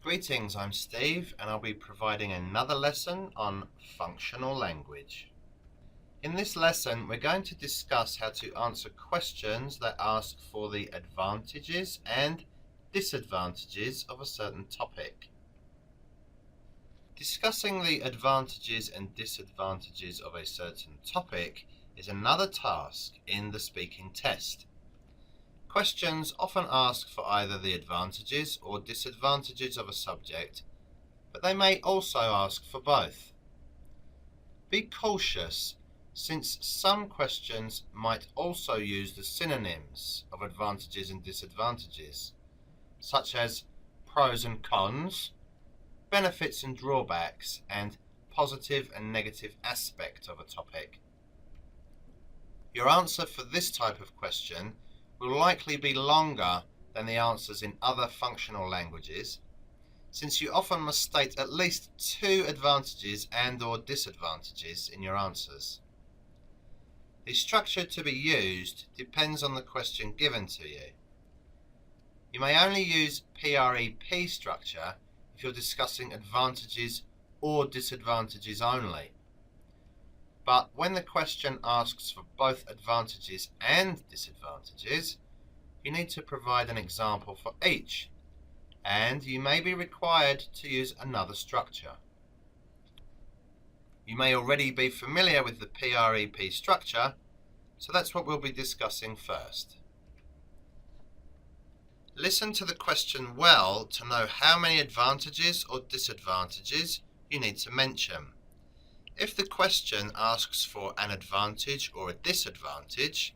Greetings, I'm Steve and I'll be providing another lesson on functional language. In this lesson we're going to discuss how to answer questions that ask for the advantages and disadvantages of a certain topic. Discussing the advantages and disadvantages of a certain topic is another task in the speaking test. Questions often ask for either the advantages or disadvantages of a subject, but they may also ask for both. Be cautious, since some questions might also use the synonyms of advantages and disadvantages, such as pros and cons, benefits and drawbacks, and positive and negative aspect of a topic. Your answer for this type of question will likely be longer than the answers in other functional languages, since you often must state at least two advantages and/or disadvantages in your answers. The structure to be used depends on the question given to you. You may only use PREP structure if you're discussing advantages or disadvantages only. But when the question asks for both advantages and disadvantages, you need to provide an example for each, and you may be required to use another structure. You may already be familiar with the PREP structure, so that's what we'll be discussing first. Listen to the question well to know how many advantages or disadvantages you need to mention. If the question asks for an advantage or a disadvantage,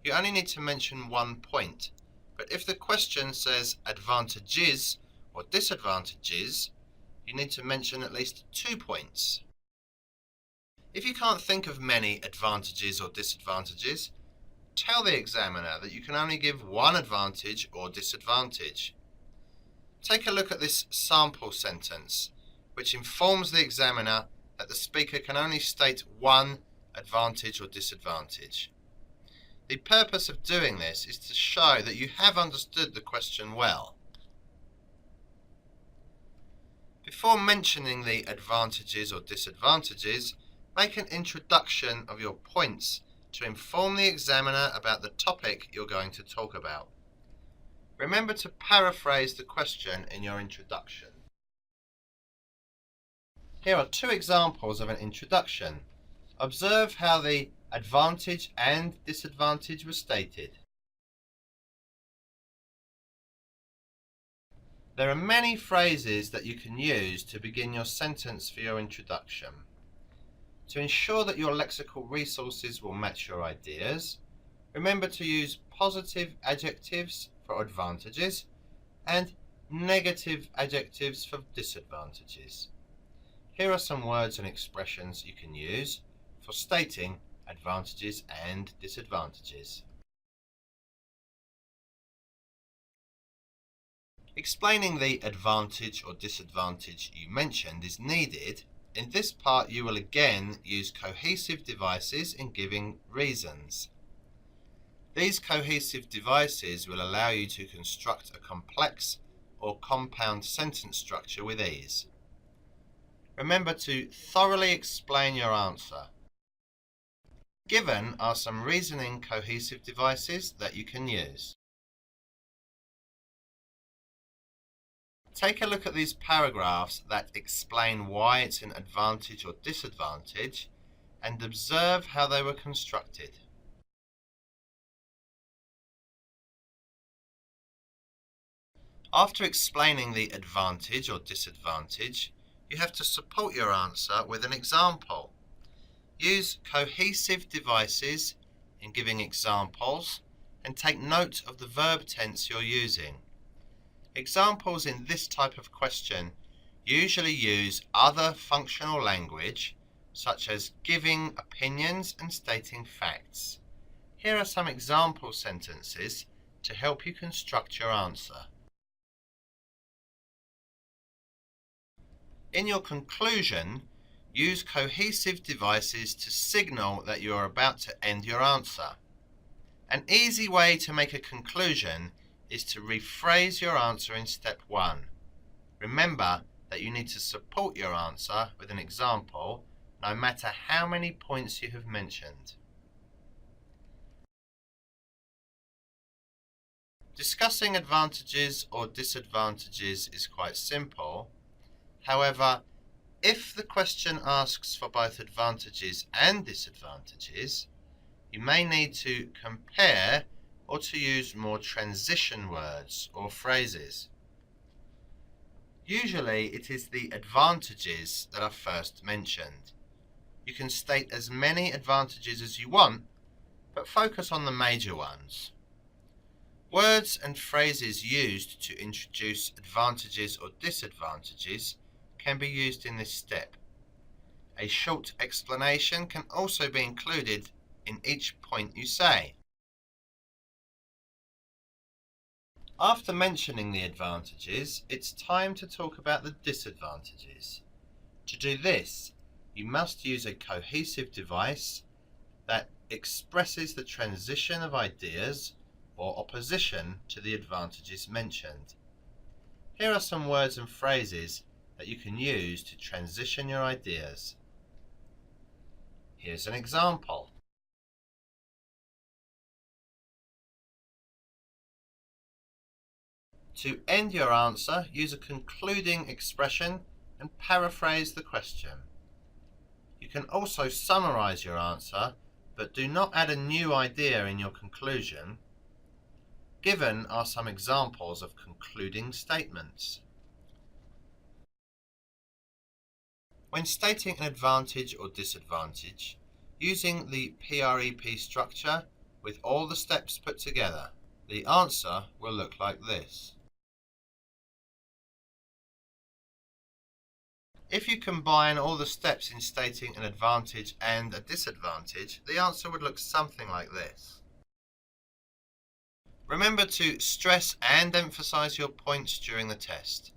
you only need to mention 1 point. But if the question says advantages or disadvantages, you need to mention at least 2 points. If you can't think of many advantages or disadvantages, tell the examiner that you can only give one advantage or disadvantage. Take a look at this sample sentence, which informs the examiner that the speaker can only state one advantage or disadvantage. The purpose of doing this is to show that you have understood the question well. Before mentioning the advantages or disadvantages, make an introduction of your points to inform the examiner about the topic you're going to talk about. Remember to paraphrase the question in your introduction. Here are 2 examples of an introduction. Observe how the advantage and disadvantage were stated. There are many phrases that you can use to begin your sentence for your introduction. To ensure that your lexical resources will match your ideas, remember to use positive adjectives for advantages and negative adjectives for disadvantages. Here are some words and expressions you can use for stating advantages and disadvantages. Explaining the advantage or disadvantage you mentioned is needed. In this part you will again use cohesive devices in giving reasons. These cohesive devices will allow you to construct a complex or compound sentence structure with ease. Remember to thoroughly explain your answer. Given are some reasoning cohesive devices that you can use. Take a look at these paragraphs that explain why it's an advantage or disadvantage and observe how they were constructed. After explaining the advantage or disadvantage, you have to support your answer with an example. Use cohesive devices in giving examples and take note of the verb tense you're using. Examples in this type of question usually use other functional language, such as giving opinions and stating facts. Here are some example sentences to help you construct your answer. In your conclusion, use cohesive devices to signal that you are about to end your answer. An easy way to make a conclusion is to rephrase your answer in step 1. Remember that you need to support your answer with an example, no matter how many points you have mentioned. Discussing advantages or disadvantages is quite simple. However, if the question asks for both advantages and disadvantages, you may need to compare or to use more transition words or phrases. Usually it is the advantages that are first mentioned. You can state as many advantages as you want, but focus on the major ones. Words and phrases used to introduce advantages or disadvantages can be used in this step. A short explanation can also be included in each point you say. After mentioning the advantages, it's time to talk about the disadvantages. To do this, you must use a cohesive device that expresses the transition of ideas or opposition to the advantages mentioned. Here are some words and phrases that you can use to transition your ideas. Here's an example. To end your answer, use a concluding expression and paraphrase the question. You can also summarize your answer, but do not add a new idea in your conclusion. Given are some examples of concluding statements. When stating an advantage or disadvantage, using the PREP structure with all the steps put together, the answer will look like this. If you combine all the steps in stating an advantage and a disadvantage, the answer would look something like this. Remember to stress and emphasize your points during the test.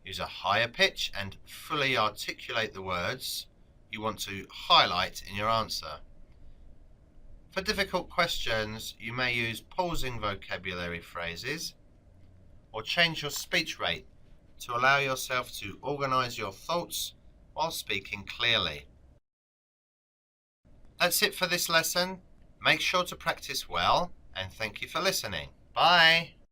Use a higher pitch and fully articulate the words you want to highlight in your answer. For difficult questions, you may use pausing vocabulary phrases or change your speech rate to allow yourself to organize your thoughts while speaking clearly. That's it for this lesson. Make sure to practice well, and thank you for listening. Bye!